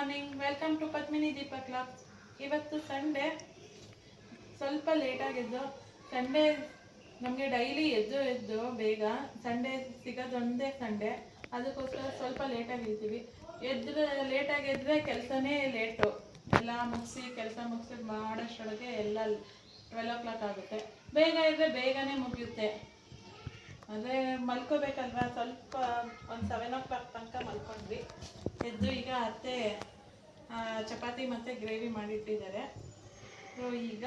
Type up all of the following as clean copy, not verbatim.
Morning, welcome to Padmini Deepa club. ಇವತ್ತು Sunday, ಸ್ವಲ್ಪ ಲೇಟಾಗಿದ್ದು. ಸಂಡೇ ನಮಗೆ ಡೈಲಿ ಎದ್ದು ಬೇಗ ಸಂಡೇ ಸಿಗೋದೊಂದೇ ಸಂಡೇ, ಅದಕ್ಕೋಸ್ಕರ ಸ್ವಲ್ಪ ಲೇಟಾಗಿ ಇರ್ತೀವಿ. ಲೇಟಾಗಿ ಎದ್ದರೆ ಕೆಲಸನೇ ಲೇಟು. ಎಲ್ಲ ಕೆಲಸ ಮುಗಿಸಿ ಮಾಡೋಷ್ಟೊಳಗೆ ಎಲ್ಲ 12 o'clock ಆಗುತ್ತೆ. ಬೇಗ ಇದ್ದರೆ ಬೇಗನೆ ಮುಗಿಯುತ್ತೆ. ಅದೇ ಮಲ್ಕೋಬೇಕಲ್ವಾ, ಸ್ವಲ್ಪ ಒಂದು 7 o'clock ತನಕ ಮಲ್ಕೊಂಡ್ವಿ. ಎದ್ದು ಈಗ ಅತ್ತೆ ಚಪಾತಿ ಮತ್ತು ಗ್ರೇವಿ ಮಾಡಿಟ್ಟಿದ್ದಾರೆ. ಈಗ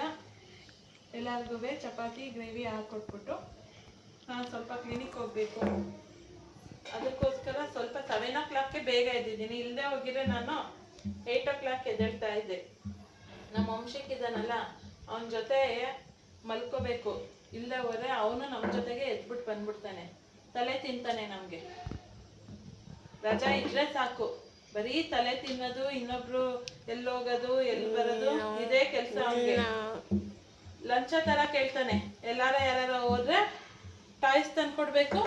ಎಲ್ಲರಿಗೂ ಚಪಾತಿ ಗ್ರೇವಿ ಹಾಕ್ಕೊಟ್ಬಿಟ್ಟು ನಾನು ಸ್ವಲ್ಪ ಕ್ಲಿನಿಕ್ ಹೋಗಬೇಕು. ಅದಕ್ಕೋಸ್ಕರ ಸ್ವಲ್ಪ 7 o'clockಗೆ ಬೇಗ ಎದ್ದಿದ್ದೀನಿ. ಇಲ್ಲದೆ ಹೋಗಿದ್ರೆ ನಾನು 8 o'clock ಎದ್ದೇಳ್ತಾ ಇದ್ದೆ. ನಮ್ಮ ವಂಶಕ್ಕಿದ್ದಾನಲ್ಲ, ಅವನ ಜೊತೆ ಮಲ್ಕೋಬೇಕು. ಇಲ್ಲದೆ ಹೋದರೆ ಅವನು ನಮ್ಮ ಜೊತೆಗೆ ಎದ್ಬಿಟ್ಟು ಬಂದ್ಬಿಡ್ತಾನೆ, ತಲೆ ತಿಂತಾನೆ. ನಮಗೆ ರಜಾ ಇದ್ರೆ ಸಾಕು, ಬರೀ ತಲೆ ತಿನ್ನೋದು, ಇನ್ನೊಬ್ರು ಎಲ್ಲೋಗೋದು ಎಲ್ಲಿ ಬರೋದು, ಇದೇ ಕೆಲಸ ಅವನಿಗೆ. ಲಂಚ ತರ ಕೇಳ್ತಾನೆ. ಯಾರು ಹೋದ್ರೆ ಟಾಯ್ಸ್ ತಂದ್ಕೊಡ್ಬೇಕು,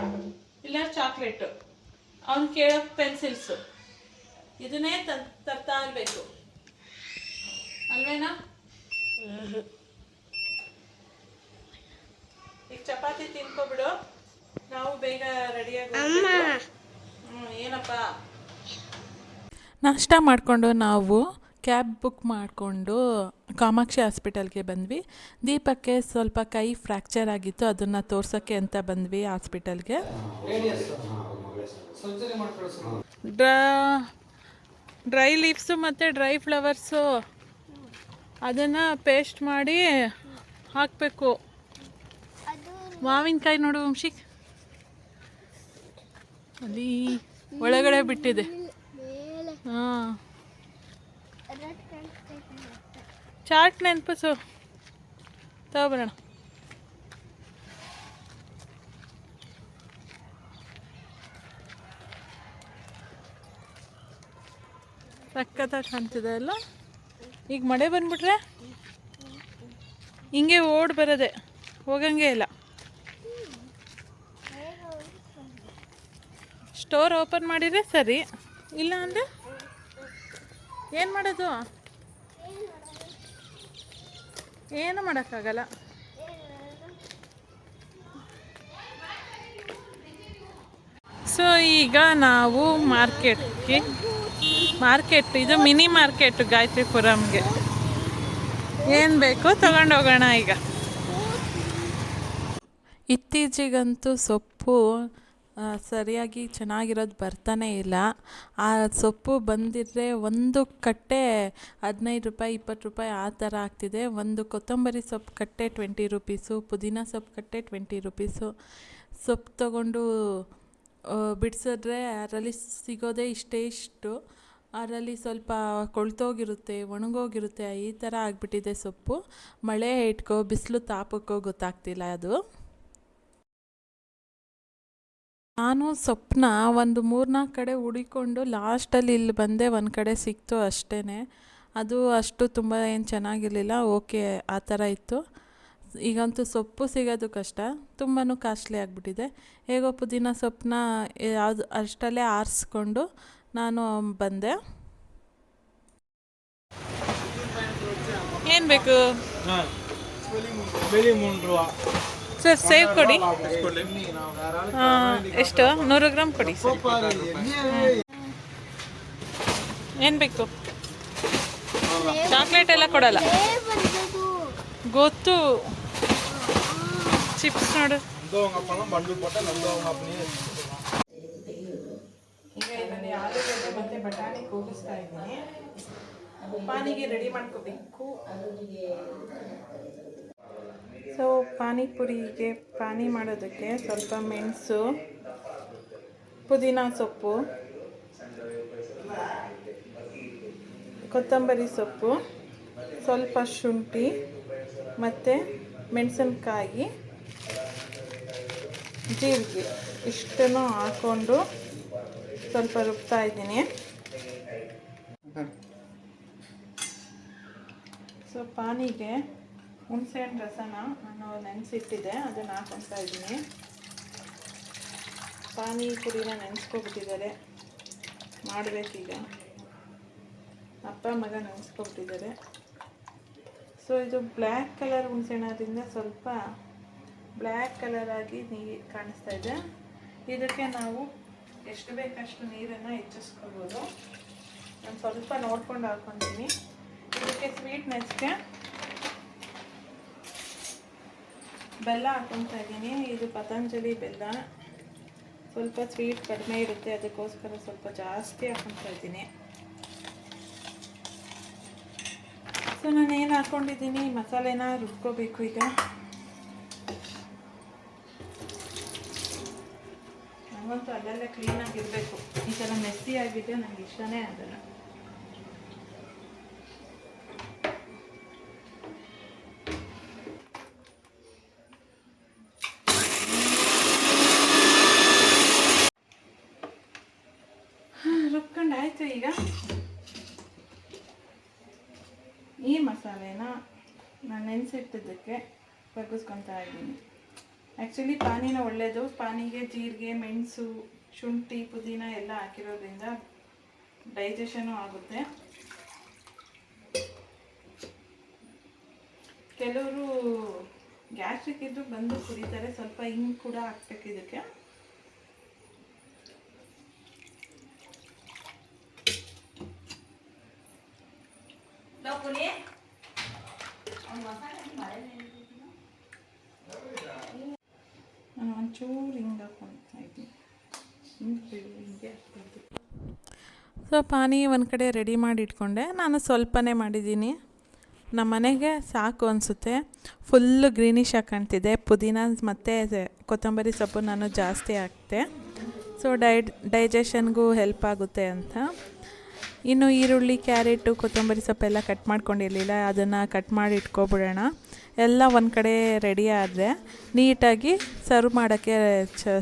ಇಲ್ಲ ಚಾಕ್ಲೇಟು. ಅವ್ನು ಕೇಳೋ ಪೆನ್ಸಿಲ್ಸು, ಇದನ್ನೇ ತರ್ತಾ ಇರ್ಬೇಕು ಅಲ್ವೇನಾ? ಈಗ ಚಪಾತಿ ತಿನ್ಕೊಬಿಡು, ನಾವು ಬೇಗ ರೆಡಿಯಾಗಿ. ಏನಪ್ಪ? ನಾಷ್ಟ ಮಾಡಿಕೊಂಡು ನಾವು ಕ್ಯಾಬ್ ಬುಕ್ ಮಾಡಿಕೊಂಡು ಕಾಮಾಕ್ಷಿ ಹಾಸ್ಪಿಟಲ್ಗೆ ಬಂದ್ವಿ. ದೀಪಕ್ಕೆ ಸ್ವಲ್ಪ ಕೈ ಫ್ರ್ಯಾಕ್ಚರ್ ಆಗಿತ್ತು, ಅದನ್ನು ತೋರ್ಸೋಕ್ಕೆ ಅಂತ ಬಂದ್ವಿ ಹಾಸ್ಪಿಟಲ್ಗೆ. ಡ್ರೈ ಲೀವ್ಸು ಮತ್ತು ಡ್ರೈ ಫ್ಲವರ್ಸು ಅದನ್ನು ಪೇಸ್ಟ್ ಮಾಡಿ ಹಾಕಬೇಕು. ಮಾವಿನಕಾಯಿ ನೋಡು ವಂಶಿಕ್, ಅಲ್ಲಿ ಒಳಗಡೆ ಬಿಟ್ಟಿದೆ. ಹಾಂ, ಚಾಟ್ ನೆನಪಿಸು, ತಗೊಬರೋಣ. ಸಕ್ಕತ್ತಾಗಿ ಕಾಣ್ತಿದೆ ಅಲ್ಲ? ಈಗ ಮಳೆ ಬಂದ್ಬಿಟ್ರೆ ಹಿಂಗೆ ಓಡ್ ಬರೋದೆ, ಹೋಗಂಗೆ ಇಲ್ಲ. ಸ್ಟೋರ್ ಓಪನ್ ಮಾಡಿದರೆ ಸರಿ, ಇಲ್ಲ ಅಂದರೆ ಏನು ಮಾಡೋದು? ಏನು ಮಾಡೋಕ್ಕಾಗಲ್ಲ. ಸೊ ಈಗ ನಾವು ಮಾರ್ಕೆಟ್ ಇದು ಮಿನಿ ಮಾರ್ಕೆಟ್ ಗಾಯತ್ರಿಪುರಂಗೆ ಏನು ಬೇಕು ತಗೊಂಡೋಗೋಣ. ಈಗ ಇತ್ತೀಚೆಗಂತೂ ಸೊಪ್ಪು ಸರಿಯಾಗಿ ಚೆನ್ನಾಗಿರೋದು ಬರ್ತಾನೆ ಇಲ್ಲ. ಆ ಸೊಪ್ಪು ಬಂದಿದ್ರೆ ಒಂದು ಕಟ್ಟೆ 15 ರೂಪಾಯಿ 20 ರೂಪಾಯಿ ಆ ಥರ ಆಗ್ತಿದೆ. ಒಂದು ಕೊತ್ತಂಬರಿ ಸೊಪ್ಪು ಕಟ್ಟೆ 20 ರೂಪೀಸು, ಪುದೀನ ಸೊಪ್ಪು ಕಟ್ಟೆ 20 ರೂಪೀಸು. ಸೊಪ್ಪು ತೊಗೊಂಡು ಬಿಡಿಸಿದ್ರೆ ಅದರಲ್ಲಿ ಸಿಗೋದೇ ಇಷ್ಟು. ಅದರಲ್ಲಿ ಸ್ವಲ್ಪ ಕೊಳ್ತೋಗಿರುತ್ತೆ, ಒಣಗೋಗಿರುತ್ತೆ, ಈ ಥರ ಆಗಿಬಿಟ್ಟಿದೆ ಸೊಪ್ಪು. ಮಳೆ ಇಟ್ಕೋ ಬಿಸಿಲು ತಾಪಕ್ಕೋ ಗೊತ್ತಾಗ್ತಿಲ್ಲ ಅದು. ನಾನು ಸೊಪ್ಪನ್ನ ಒಂದು 3-4 ಕಡೆ ಹುಡಿಕೊಂಡು ಲಾಸ್ಟಲ್ಲಿ ಇಲ್ಲಿ ಬಂದೆ, ಒಂದು ಕಡೆ ಸಿಕ್ತು ಅಷ್ಟೇ. ಅದು ಅಷ್ಟು ತುಂಬ ಏನು ಚೆನ್ನಾಗಿರಲಿಲ್ಲ, ಓಕೆ ಆ ಥರ ಇತ್ತು. ಈಗಂತೂ ಸೊಪ್ಪು ಸಿಗೋದು ಕಷ್ಟ, ತುಂಬಾ ಕಾಸ್ಟ್ಲಿ ಆಗಿಬಿಟ್ಟಿದೆ. ಹೇಗೋ ಪುದೀನ ಸೊಪ್ಪನ್ನ ಯಾವುದು ಅಷ್ಟಲ್ಲೇ ಆರಿಸ್ಕೊಂಡು ನಾನು ಬಂದೆ. ಏನು ಬೇಕು ಸರ್? ಸೇವ್ ಕೊಡಿ. ಎಷ್ಟು? 100 ಗ್ರಾಮ್ ಕೊಡಿ. ಏನು ಬೇಕು? ಚಾಕ್ಲೇಟ್ ಎಲ್ಲ ಕೊಡಲ್ಲ, ಗೊತ್ತು. ಚಿಪ್ಸ್ ನೋಡು. ಈಗ ಇದನ್ನು ಆಲೂಗಡ್ಡೆ ಮತ್ತು ಬಟಾಣಿ ಕೂಗಿಸ್ತಾ ಇದ್ದೀನಿ. ಪಾನಿಗೆ ರೆಡಿ ಮಾಡ್ಕೋಬೇಕು. ಸೊ ಪಾನಿಪುರಿಗೆ ಪಾನಿ ಮಾಡೋದಕ್ಕೆ ಸ್ವಲ್ಪ ಮೆಣಸು, ಪುದೀನ ಸೊಪ್ಪು, ಕೊತ್ತಂಬರಿ ಸೊಪ್ಪು, ಸ್ವಲ್ಪ ಶುಂಠಿ ಮತ್ತು ಮೆಣಸಿನ್ಕಾಯಿ, ಜೀರಿಗೆ ಇಷ್ಟನ್ನು ಹಾಕ್ಕೊಂಡು ಸ್ವಲ್ಪ ರುಬ್ತಾ ಇದ್ದೀನಿ. ಸೊ ಪಾನಿಗೆ ಹುಣಸೆಹಣ್ಣು ರಸನ ನಾನು ನೆನೆಸಿಟ್ಟಿದ್ದೆ, ಅದನ್ನು ಹಾಕೊತಾ ಇದ್ದೀನಿ. ಪಾನಿಪುರಿನ ನೆನೆಸ್ಕೊಬಿಟ್ಟಿದ್ದಾರೆ, ಮಾಡಬೇಕೀಗ. ಅಪ್ಪ ಮಗ ನೆನೆಸ್ಕೊಬಿಟ್ಟಿದ್ದಾರೆ. ಸೊ ಇದು ಬ್ಲ್ಯಾಕ್ ಕಲರ್ ಹುಣಸೆಹಣ್ಣಾದ್ರಿಂದ ಸ್ವಲ್ಪ ಬ್ಲ್ಯಾಕ್ ಕಲರ್ ಆಗಿ ನೀರು ಕಾಣಿಸ್ತಾ ಇದೆ. ಇದಕ್ಕೆ ನಾವು ಎಷ್ಟು ಬೇಕಷ್ಟು ನೀರನ್ನು ಹೆಚ್ಚಿಸ್ಕೊಬೋದು. ನಾನು ಸ್ವಲ್ಪ ನೋಡ್ಕೊಂಡು ಹಾಕ್ಕೊತೀನಿ. ಇದಕ್ಕೆ ಸ್ವೀಟ್ನೆಸ್ಗೆ ಬೆಲ್ಲ ಹಾಕ್ಕೊತಾ ಇದ್ದೀನಿ. ಇದು ಪತಂಜಲಿ ಬೆಲ್ಲ, ಸ್ವಲ್ಪ ಸ್ವೀಟ್ ಕಡಿಮೆ ಇರುತ್ತೆ, ಅದಕ್ಕೋಸ್ಕರ ಸ್ವಲ್ಪ ಜಾಸ್ತಿ ಹಾಕ್ಕೊತಾ ಇದ್ದೀನಿ. ಸೊ ನಾನು ಏನು ಹಾಕ್ಕೊಂಡಿದ್ದೀನಿ, ಮಸಾಲೆನ ರುಬ್ಕೋಬೇಕು. ಈಗ ನನಗಂತೂ ಅಲ್ಲೆಲ್ಲ ಕ್ಲೀನಾಗಿರಬೇಕು. ಈ ಥರ ಮೆಸ್ಸಿ ಆಗಿದೆ, ನನಗೆ ಇಷ್ಟನೇ ಆಗಲ್ಲ. ರುಬ್ಕೊಂಡಾಯ್ತು. ಈಗ ಈ ಮಸಾಲೆನ ನಾನು ನೆನೆಸಿಟ್ಟಿದ್ದಕ್ಕೆ ಬಗ್ಗಿಸ್ಕೊತಾ ಇದ್ದೀನಿ. ಆ್ಯಕ್ಚುಲಿ ಪಾನಿನ ಒಳ್ಳೆಯದು. ಪಾನಿಗೆ ಜೀರಿಗೆ, ಮೆಣಸು, ಶುಂಠಿ, ಪುದೀನ ಎಲ್ಲ ಹಾಕಿರೋದ್ರಿಂದ ಡೈಜೆಷನು ಆಗುತ್ತೆ. ಕೆಲವರು ಗ್ಯಾಸ್ಟ್ರಿಕ್ ಇದ್ದು ಬಂದು ಕುಡಿತಾರೆ. ಸ್ವಲ್ಪ ಹಿಂಗೆ ಕೂಡ ಹಾಕ್ಬೇಕು ಇದಕ್ಕೆ. ಒಂಚೂರು ಹಿಂಗೆ ಹಾಕ್ಕೊಳ್ತಾ ಇದ್ದೀನಿ. ಹಿಂಗೆ ಹಾಕ್ಬಾರ್ದು. ಸೊ ಪಾನಿ ಒಂದು ಕಡೆ ರೆಡಿ ಮಾಡಿ ಇಟ್ಕೊಂಡೆ. ನಾನು ಸ್ವಲ್ಪನೇ ಮಾಡಿದ್ದೀನಿ, ನಮ್ಮ ಮನೆಗೆ ಸಾಕು ಅನಿಸುತ್ತೆ. ಫುಲ್ಲು ಗ್ರೀನಿಶ್ ಆಗಿ ಕಾಣ್ತಿದೆ. ಪುದೀನ ಮತ್ತು ಕೊತ್ತಂಬರಿ ಸೊಪ್ಪು ನಾನು ಜಾಸ್ತಿ ಹಾಕ್ತೆ. ಸೊ ಡೈಜೆಷನ್ಗೂ ಹೆಲ್ಪ್ ಆಗುತ್ತೆ ಅಂತ. ಇನ್ನು ಈರುಳ್ಳಿ, ಕ್ಯಾರೆಟು, ಕೊತ್ತಂಬರಿ ಸೊಪ್ಪೆಲ್ಲ ಕಟ್ ಮಾಡ್ಕೊಂಡಿರಲಿಲ್ಲ, ಅದನ್ನು ಕಟ್ ಮಾಡಿ ಇಟ್ಕೊಬಿಡೋಣ. ಎಲ್ಲ ಒಂದು ಕಡೆ ರೆಡಿ ಆದರೆ ನೀಟಾಗಿ ಸರ್ವ್ ಮಾಡೋಕ್ಕೆ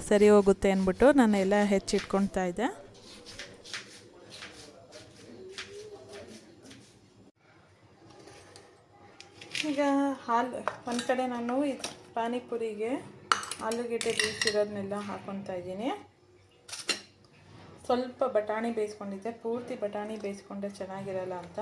ಸರಿ ಹೋಗುತ್ತೆ ಅಂದ್ಬಿಟ್ಟು ನಾನು ಎಲ್ಲ ಹೆಚ್ಚಿಟ್ಕೊಳ್ತಾ ಇದ್ದೆ. ಈಗ ಹಾಲು ಒಂದು ಕಡೆ ನಾನು ಪಾನಿಪುರಿಗೆ ಆಲೂಗೆಡ್ಡೆ ಬೇಯಿಸಿರೋದನ್ನೆಲ್ಲ ಹಾಕ್ಕೊತಾ ಇದ್ದೀನಿ. ಸ್ವಲ್ಪ ಬಟಾಣಿ ಬೇಯಿಸ್ಕೊಂಡಿದ್ದೆ, ಪೂರ್ತಿ ಬಟಾಣಿ ಬೇಯಿಸ್ಕೊಂಡ್ರೆ ಚೆನ್ನಾಗಿರಲ್ಲ ಅಂತ.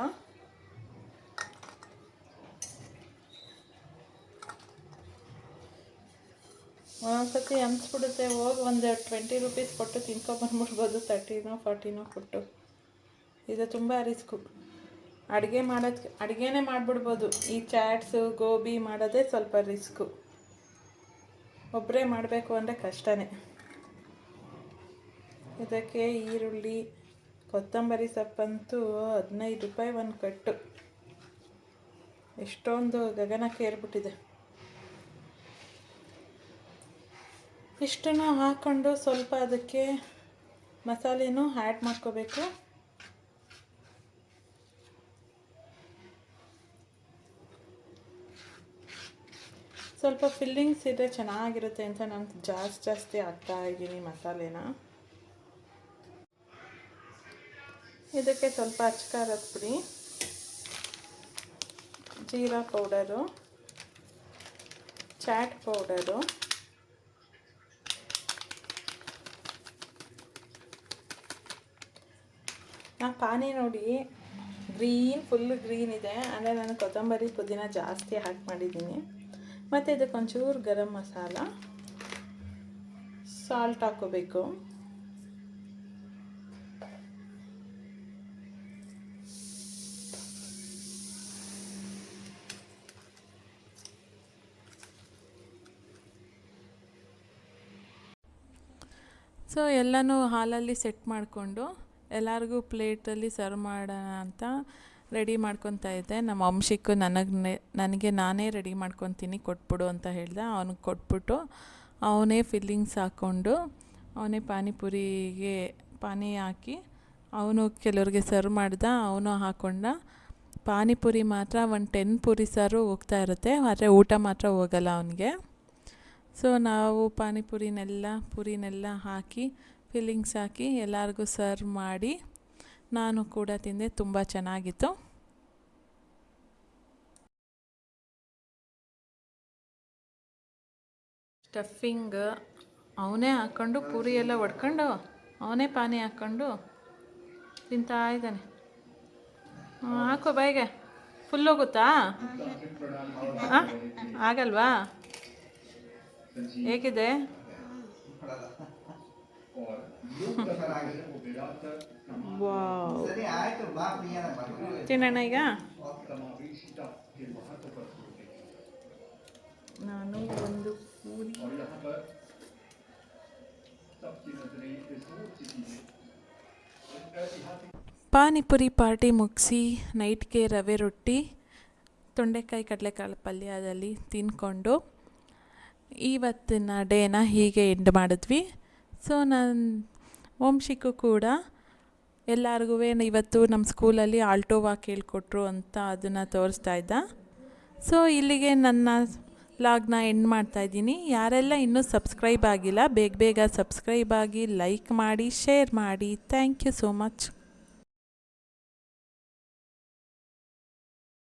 ಒಂದೊಂದ್ಸತಿ ಅನಿಸ್ಬಿಡುತ್ತೆ ಹೋಗಿ ಒಂದು 20 ರೂಪೀಸ್ ಕೊಟ್ಟು ತಿನ್ಕೊಬಂದ್ಬಿಡ್ಬೋದು, 30ನೋ 40ನೋ ಕೊಟ್ಟು. ಇದು ತುಂಬ ರಿಸ್ಕು. ಅಡುಗೆನೇ ಮಾಡಿಬಿಡ್ಬೋದು. ಈ ಚಾಟ್ಸು, ಗೋಬಿ ಮಾಡೋದೇ ಸ್ವಲ್ಪ ರಿಸ್ಕು. ಒಬ್ಬರೇ ಮಾಡಬೇಕು ಅಂದರೆ ಕಷ್ಟನೇ. ಇದಕ್ಕೆ ಈರುಳ್ಳಿ, ಕೊತ್ತಂಬರಿ ಸೊಪ್ಪಂತೂ 15 ರೂಪಾಯಿ ಒಂದು ಕಟ್ಟು. ಎಷ್ಟೊಂದು ಗಗನಕ್ಕೆ ಏರ್ಬಿಟ್ಟಿದೆ. ಇಷ್ಟನ್ನು ಹಾಕ್ಕೊಂಡು ಸ್ವಲ್ಪ ಅದಕ್ಕೆ ಮಸಾಲೆನೂ ಆ್ಯಡ್ ಮಾಡ್ಕೋಬೇಕು. ಸ್ವಲ್ಪ ಫಿಲ್ಲಿಂಗ್ಸ್ ಇದ್ದರೆ ಚೆನ್ನಾಗಿರುತ್ತೆ ಅಂತ ನಾನು ಜಾಸ್ತಿ ಹಾಕ್ತಾ ಇದ್ದೀನಿ ಮಸಾಲೆನ. ಇದಕ್ಕೆ ಸ್ವಲ್ಪ ಅಚ್ಕಾರದ ಪುಡಿ, ಜೀರಾ ಪೌಡರು, ಚಾಟ್ ಪೌಡರು, ಪಾನಿ ನೋಡಿ ಫುಲ್ ಗ್ರೀನ್ ಇದೆ ಅಂದರೆ ನಾನು ಕೊತ್ತಂಬರಿ ಪುದೀನ ಜಾಸ್ತಿ ಹಾಕಿ ಮಾಡಿದ್ದೀನಿ. ಮತ್ತು ಇದಕ್ಕೊಂಚೂರು ಗರಂ ಮಸಾಲ, ಸಾಲ್ಟ್ ಹಾಕೋಬೇಕು. ಸೊ ಎಲ್ಲನೂ ಹಾಲಲ್ಲಿ ಸೆಟ್ ಮಾಡಿಕೊಂಡು ಎಲ್ಲರಿಗೂ ಪ್ಲೇಟಲ್ಲಿ ಸರ್ವ್ ಮಾಡೋಣ ಅಂತ ರೆಡಿ ಮಾಡ್ಕೊತಾ ಇದ್ದೆ. ನಮ್ಮ ವಂಶಿಕ್ಕು ನನಗೆ ನಾನೇ ರೆಡಿ ಮಾಡ್ಕೊತೀನಿ ಕೊಟ್ಬಿಡು ಅಂತ ಹೇಳ್ದೆ. ಅವ್ನಿಗೆ ಕೊಟ್ಬಿಟ್ಟು ಅವನೇ ಫಿಲ್ಲಿಂಗ್ಸ್ ಹಾಕ್ಕೊಂಡು ಅವನೇ ಪಾನಿಪುರಿಗೆ ಪಾನಿ ಹಾಕಿ ಅವನು ಕೆಲವ್ರಿಗೆ ಸರ್ವ್ ಮಾಡ್ದ, ಅವನು ಹಾಕ್ಕೊಂಡ. ಪಾನಿಪುರಿ ಮಾತ್ರ ಒಂದು 10 ಪುರಿ ಸಾರು ಹೋಗ್ತಾ ಇರುತ್ತೆ, ಆದರೆ ಊಟ ಮಾತ್ರ ಹೋಗಲ್ಲ ಅವನಿಗೆ. ಸೊ ನಾವು ಪುರಿನೆಲ್ಲ ಹಾಕಿ ಫಿಲ್ಲಿಂಗ್ಸ್ ಹಾಕಿ ಎಲ್ಲರಿಗೂ ಸರ್ವ್ ಮಾಡಿ ನಾನು ಕೂಡ ತಿಂದೆ. ತುಂಬ ಚೆನ್ನಾಗಿತ್ತು. ಸ್ಟಫಿಂಗ್ ಅವನೇ ಹಾಕ್ಕೊಂಡು ಪೂರಿ ಎಲ್ಲ ಒಡ್ಕೊಂಡು ಅವನೇ ಪಾನಿ ಹಾಕ್ಕೊಂಡು ತಿಂತಾ ಇದ್ದಾನೆ. ಹಾಕೋ ಬಾಯಿಗೆ. ಫುಲ್ ಹೋಗುತ್ತಾ? ಹಾಂ, ಆಗಲ್ವಾ? ಹೇಗಿದೆ? ವಾವ್, ತಿನ್ನೋಣ ಈಗ. ನಾನು ಒಂದು ಪೂರಿ ಪಾನಿಪುರಿ ಪಾರ್ಟಿ ಮುಗಿಸಿ ನೈಟ್ಗೆ ರವೆ ರೊಟ್ಟಿ ತೊಂಡೆಕಾಯಿ ಕಡಲೆಕಾಳು ಪಲ್ಯದಲ್ಲಿ ತಿಂದ್ಕೊಂಡು ಇವತ್ತಿನ ಡೇನ ಹೀಗೆ ಎಂಡ್ ಮಾಡಿದ್ವಿ. ಸೊ ನಾನು ವಂಶಿಗೂ ಕೂಡ ಎಲ್ಲರಿಗೂ ಇವತ್ತು ನಮ್ಮ ಸ್ಕೂಲಲ್ಲಿ ಆಲ್ಟೋ ವಾಕ್ ಹೇಳ್ಕೊಟ್ರು ಅಂತ ಅದನ್ನು ತೋರಿಸ್ತಾ ಇದ್ದ. ಸೊ ಇಲ್ಲಿಗೆ ನನ್ನ ವ್ಲಾಗ್ನ ಎಂಡ್ ಮಾಡ್ತಾಯಿದ್ದೀನಿ. ಯಾರೆಲ್ಲ ಇನ್ನೂ ಸಬ್ಸ್ಕ್ರೈಬ್ ಆಗಿಲ್ಲ ಬೇಗ ಬೇಗ ಸಬ್ಸ್ಕ್ರೈಬ್ ಆಗಿ, ಲೈಕ್ ಮಾಡಿ, ಶೇರ್ ಮಾಡಿ. Thank you so much.